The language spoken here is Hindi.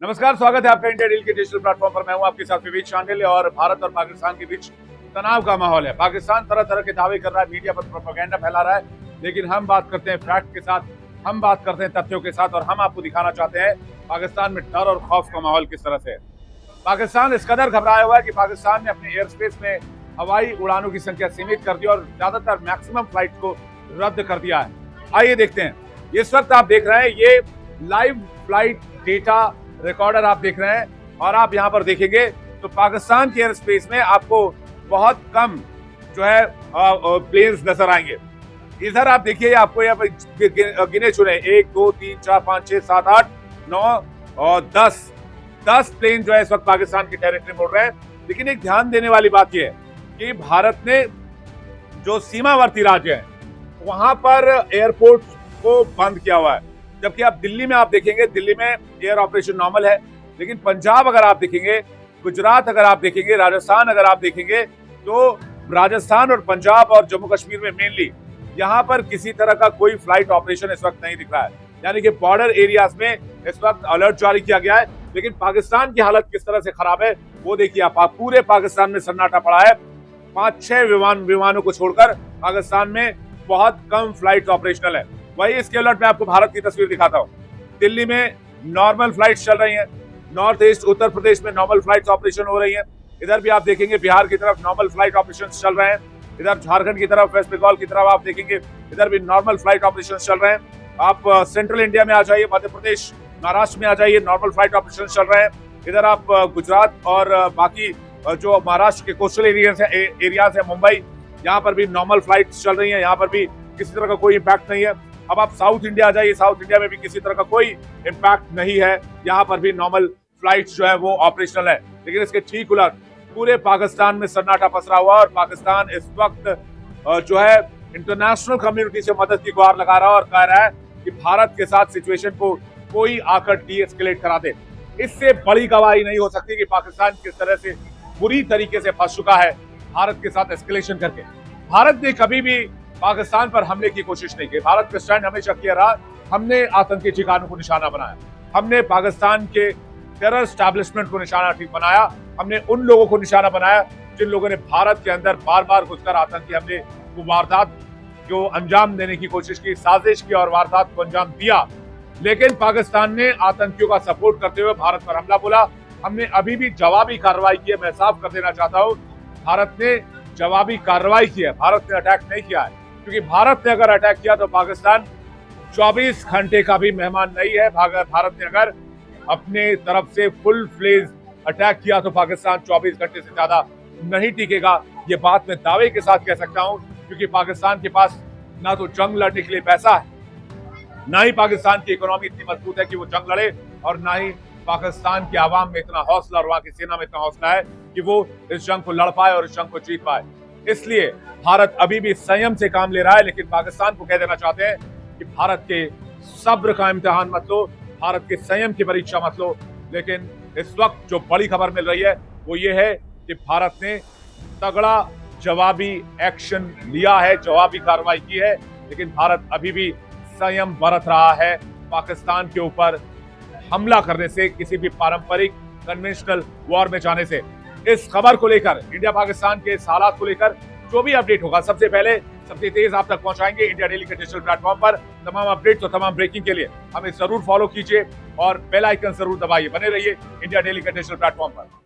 नमस्कार, स्वागत है आपका इंडिया डील के डिजिटल प्लेटफॉर्म पर। मैं हूं आपके साथ विवेक शांडिल्य और भारत और पाकिस्तान के बीच तनाव का माहौल है। पाकिस्तान तरह तरह के दावे कर रहा है, मीडिया पर प्रोपेगेंडा फैला रहा है, लेकिन हम बात करते हैं फैक्ट के साथ, हम बात करते हैं तथ्यों के साथ और हम आपको दिखाना चाहते हैं पाकिस्तान में डर और खौफ का माहौल किस तरह से है। पाकिस्तान इस कदर घबराया हुआ है कि पाकिस्तान ने अपने एयर स्पेस में हवाई उड़ानों की संख्या सीमित कर दी और ज्यादातर मैक्सिमम फ्लाइट को रद्द कर दिया है। आइए देखते हैं। इस वक्त आप देख रहे हैं ये लाइव फ्लाइट डेटा रिकॉर्डर आप देख रहे हैं और आप यहां पर देखेंगे तो पाकिस्तान के एयर स्पेस में आपको बहुत कम जो है प्लेन्स नजर आएंगे। इधर आप देखिए, आपको यहाँ पर गिने चुने 1 2 3 4 5 6 7 8 9 और 10 प्लेन जो है इस वक्त पाकिस्तान की टेरिटरी में उड़ रहे हैं। लेकिन एक ध्यान देने वाली बात यह है कि भारत ने जो सीमावर्ती राज्य है वहां पर एयरपोर्ट को बंद किया हुआ है, जबकि आप दिल्ली में आप देखेंगे, दिल्ली में एयर ऑपरेशन नॉर्मल है। लेकिन पंजाब अगर आप देखेंगे, गुजरात अगर आप देखेंगे, राजस्थान अगर आप देखेंगे, तो राजस्थान और पंजाब और जम्मू कश्मीर में मेनली यहाँ पर किसी तरह का कोई फ्लाइट ऑपरेशन इस वक्त नहीं दिख रहा है। यानी कि बॉर्डर एरियाज में इस वक्त अलर्ट जारी किया गया है। लेकिन पाकिस्तान की हालत किस तरह से खराब है वो देखिए आप। पूरे पाकिस्तान में सन्नाटा पड़ा है। 5-6 विमानों को छोड़कर पाकिस्तान में बहुत कम फ्लाइट ऑपरेशनल है। वही इसके अलर्ट में आपको भारत की तस्वीर दिखाता हूँ। दिल्ली में नॉर्मल फ्लाइट्स चल रही हैं, नॉर्थ ईस्ट उत्तर प्रदेश में नॉर्मल फ्लाइट्स ऑपरेशन हो रही हैं। इधर भी आप देखेंगे बिहार की तरफ नॉर्मल फ्लाइट ऑपरेशन चल रहे हैं। इधर झारखंड की तरफ, वेस्ट बंगाल की तरफ आप देखेंगे, इधर भी नॉर्मल फ्लाइट ऑपरेशन चल रहे हैं। आप सेंट्रल इंडिया में आ जाइए, मध्य प्रदेश महाराष्ट्र में आ जाइए, नॉर्मल फ्लाइट ऑपरेशन चल रहे हैं। इधर आप गुजरात और बाकी जो महाराष्ट्र के कोस्टल एरियाज है, मुंबई, यहाँ पर भी नॉर्मल फ्लाइट चल रही है। यहाँ पर भी किसी तरह का कोई इम्पैक्ट नहीं है। अब आप साउथ इंडिया आ जाइए, साउथ इंडिया में भी किसी तरह का कोई इम्पैक्ट नहीं है। यहाँ पर भी नॉर्मल फ्लाइट्स जो है वो ऑपरेशनल है। लेकिन इसके ठीक उलट पूरे पाकिस्तान में सन्नाटा पसरा हुआ और पाकिस्तान इस वक्त जो है इंटरनेशनल कम्युनिटी से मदद की गुहार लगा रहा है और कह रहा है कि भारत के साथ सिचुएशन को कोई आकर डीएस्केलेट करा दे। इससे बड़ी गवाही नहीं हो सकती कि पाकिस्तान किस तरह से बुरी तरीके से फंस चुका है भारत के साथ एस्केलेशन करके। भारत ने कभी भी पाकिस्तान पर हमले की कोशिश नहीं की। भारत का स्टैंड हमेशा किया रहा, हमने आतंकी ठिकानों को निशाना बनाया, हमने पाकिस्तान के टेरर एस्टैब्लिशमेंट को निशाना बनाया, हमने उन लोगों को निशाना बनाया जिन लोगों ने भारत के अंदर बार बार घुसकर आतंकी हमले को, वारदात को अंजाम देने की कोशिश की, साजिश की और वारदात को अंजाम दिया। लेकिन पाकिस्तान ने आतंकियों का सपोर्ट करते हुए भारत पर हमला बोला। हमने अभी भी जवाबी कार्रवाई की है। मैं साफ कर देना चाहता हूँ, भारत ने जवाबी कार्रवाई की है, भारत ने अटैक नहीं किया है। क्योंकि भारत ने अगर अटैक किया तो पाकिस्तान 24 घंटे का भी मेहमान नहीं है। भारत ने अगर अपने तरफ से फुल फ्लेज अटैक किया तो पाकिस्तान 24 घंटे से ज्यादा नहीं टिकेगा। ये बात मैं दावे के साथ कह सकता हूं, क्योंकि पाकिस्तान के पास ना तो जंग लड़ने के लिए पैसा है, ना ही पाकिस्तान की इकोनॉमी इतनी मजबूत है कि वो जंग लड़े, और ना ही पाकिस्तान की आवाम में इतना हौसला और वहां की सेना में इतना हौसला है कि वो इस जंग को लड़ पाए और इस जंग को जीत पाए। इसलिए भारत अभी भी संयम से काम ले रहा है। लेकिन पाकिस्तान को कह देना चाहते हैं कि भारत के सब्र का इम्तिहान मत लो, भारत के संयम की परीक्षा मत लो। लेकिन इस वक्त जो बड़ी खबर मिल रही है वो ये है कि भारत ने तगड़ा जवाबी एक्शन लिया है, जवाबी कार्रवाई की है। लेकिन भारत अभी भी संयम बरत रहा है पाकिस्तान के ऊपर हमला करने से, किसी भी पारंपरिक कन्वेंशनल वॉर में जाने से। इस खबर को लेकर, इंडिया पाकिस्तान के इस हालात को लेकर जो भी अपडेट होगा सबसे पहले, सबसे तेज आप तक पहुंचाएंगे इंडिया डेली के डिजिटल प्लेटफॉर्म पर। तमाम अपडेट्स और तमाम ब्रेकिंग के लिए हमें जरूर फॉलो कीजिए और बेल आइकन जरूर दबाइए। बने रहिए इंडिया डेली के डिजिटल प्लेटफॉर्म पर।